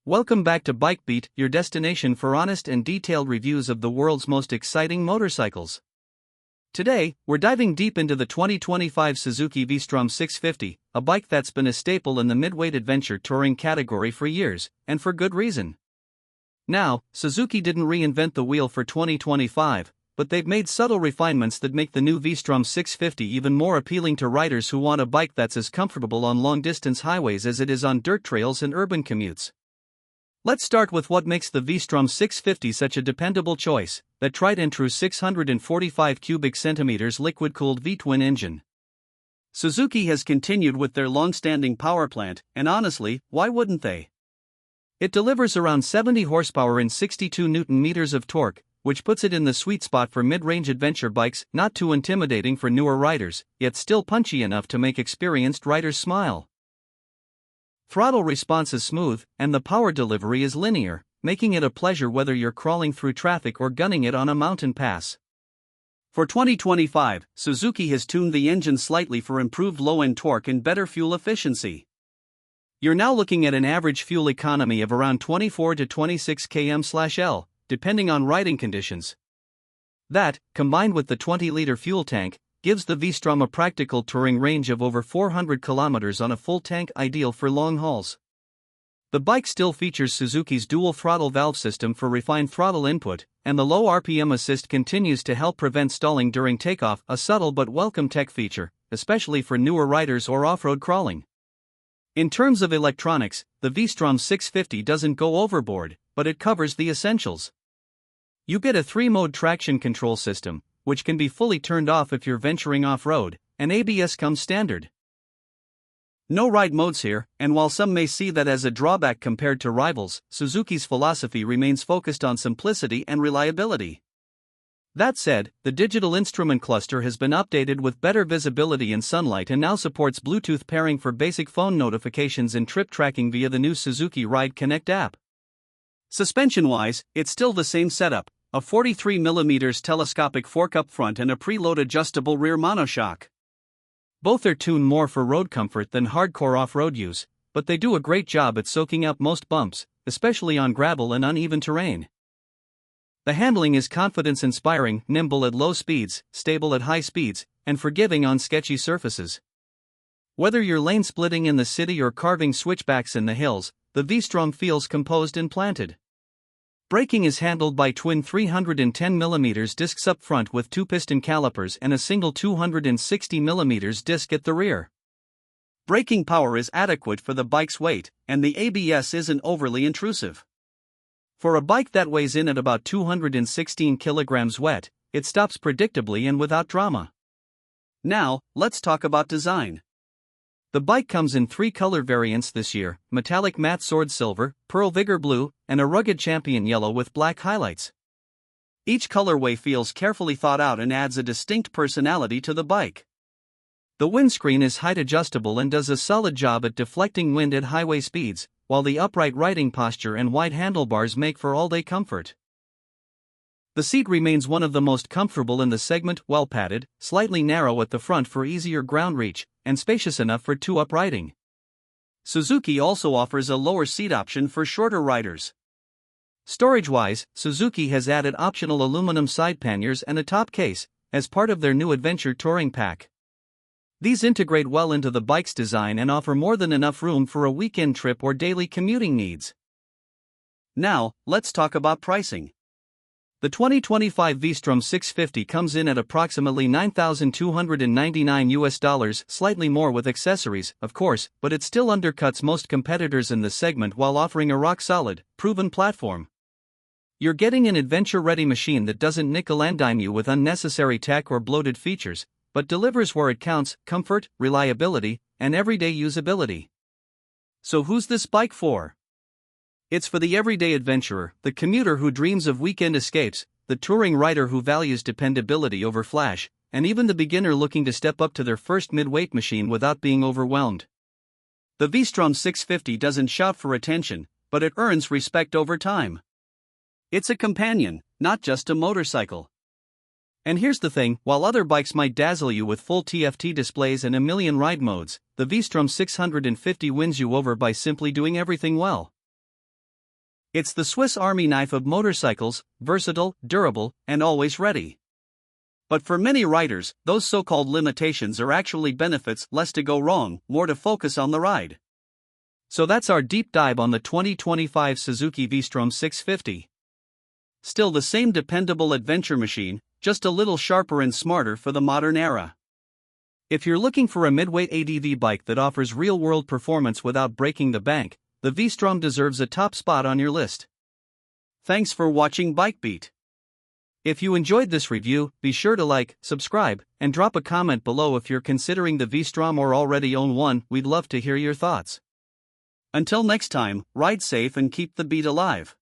Welcome back to BikeBeat, your destination for honest and detailed reviews of the world's most exciting motorcycles. Today, we're diving deep into the 2025 Suzuki V-Strom 650, a bike that's been a staple in the mid-weight adventure touring category for years, and for good reason. Now, Suzuki didn't reinvent the wheel for 2025, but they've made subtle refinements that make the new V-Strom 650 even more appealing to riders who want a bike that's as comfortable on long-distance highways as it is on dirt trails and urban commutes. Let's start with what makes the V-Strom 650 such a dependable choice, that tried and true 645 cubic centimeters liquid-cooled V-twin engine. Suzuki has continued with their long-standing power plant, and honestly, why wouldn't they? It delivers around 70 horsepower and 62 Nm of torque, which puts it in the sweet spot for mid-range adventure bikes, not too intimidating for newer riders, yet still punchy enough to make experienced riders smile. Throttle response is smooth, and the power delivery is linear, making it a pleasure whether you're crawling through traffic or gunning it on a mountain pass. For 2025, Suzuki has tuned the engine slightly for improved low-end torque and better fuel efficiency. You're now looking at an average fuel economy of around 24 to 26 km/L, depending on riding conditions. That, combined with the 20-liter fuel tank, gives the V-Strom a practical touring range of over 400 km on a full tank, ideal for long hauls. The bike still features Suzuki's dual throttle valve system for refined throttle input, and the low RPM assist continues to help prevent stalling during takeoff, a subtle but welcome tech feature, especially for newer riders or off-road crawling. In terms of electronics, the V-Strom 650 doesn't go overboard, but it covers the essentials. You get a 3-mode traction control system, which can be fully turned off if you're venturing off-road, and ABS comes standard. No ride modes here, and while some may see that as a drawback compared to rivals, Suzuki's philosophy remains focused on simplicity and reliability. That said, the digital instrument cluster has been updated with better visibility in sunlight and now supports Bluetooth pairing for basic phone notifications and trip tracking via the new Suzuki Ride Connect app. Suspension-wise, it's still the same setup, a 43mm telescopic fork up front and a preload adjustable rear monoshock. Both are tuned more for road comfort than hardcore off-road use, but they do a great job at soaking up most bumps, especially on gravel and uneven terrain. The handling is confidence-inspiring, nimble at low speeds, stable at high speeds, and forgiving on sketchy surfaces. Whether you're lane splitting in the city or carving switchbacks in the hills, the V-Strom feels composed and planted. Braking is handled by twin 310mm discs up front with 2 piston calipers and a single 260mm disc at the rear. Braking power is adequate for the bike's weight, and the ABS isn't overly intrusive. For a bike that weighs in at about 216 kilograms wet, it stops predictably and without drama. Now, let's talk about design. The bike comes in 3 color variants this year: metallic matte sword silver, pearl vigor blue, and a rugged champion yellow with black highlights. Each colorway feels carefully thought out and adds a distinct personality to the bike. The windscreen is height adjustable and does a solid job at deflecting wind at highway speeds, while the upright riding posture and wide handlebars make for all-day comfort. The seat remains one of the most comfortable in the segment, well padded, slightly narrow at the front for easier ground reach, and spacious enough for 2-up riding. Suzuki also offers a lower seat option for shorter riders. Storage-wise, Suzuki has added optional aluminum side panniers and a top case, as part of their new adventure touring pack. These integrate well into the bike's design and offer more than enough room for a weekend trip or daily commuting needs. Now, let's talk about pricing. The 2025 V-Strom 650 comes in at approximately $9,299, slightly more with accessories, of course, but it still undercuts most competitors in the segment while offering a rock-solid, proven platform. You're getting an adventure-ready machine that doesn't nickel-and-dime you with unnecessary tech or bloated features, but delivers where it counts: comfort, reliability, and everyday usability. So who's this bike for? It's for the everyday adventurer, the commuter who dreams of weekend escapes, the touring rider who values dependability over flash, and even the beginner looking to step up to their first mid-weight machine without being overwhelmed. The V-Strom 650 doesn't shout for attention, but it earns respect over time. It's a companion, not just a motorcycle. And here's the thing, while other bikes might dazzle you with full TFT displays and a million ride modes, the V-Strom 650 wins you over by simply doing everything well. It's the Swiss Army knife of motorcycles, versatile, durable, and always ready. But for many riders, those so-called limitations are actually benefits, less to go wrong, more to focus on the ride. So that's our deep dive on the 2025 Suzuki V-Strom 650. Still the same dependable adventure machine, just a little sharper and smarter for the modern era. If you're looking for a midweight ADV bike that offers real-world performance without breaking the bank, the V-Strom deserves a top spot on your list. Thanks for watching Bike Beat. If you enjoyed this review, be sure to like, subscribe, and drop a comment below if you're considering the V-Strom or already own one. We'd love to hear your thoughts. Until next time, ride safe and keep the beat alive.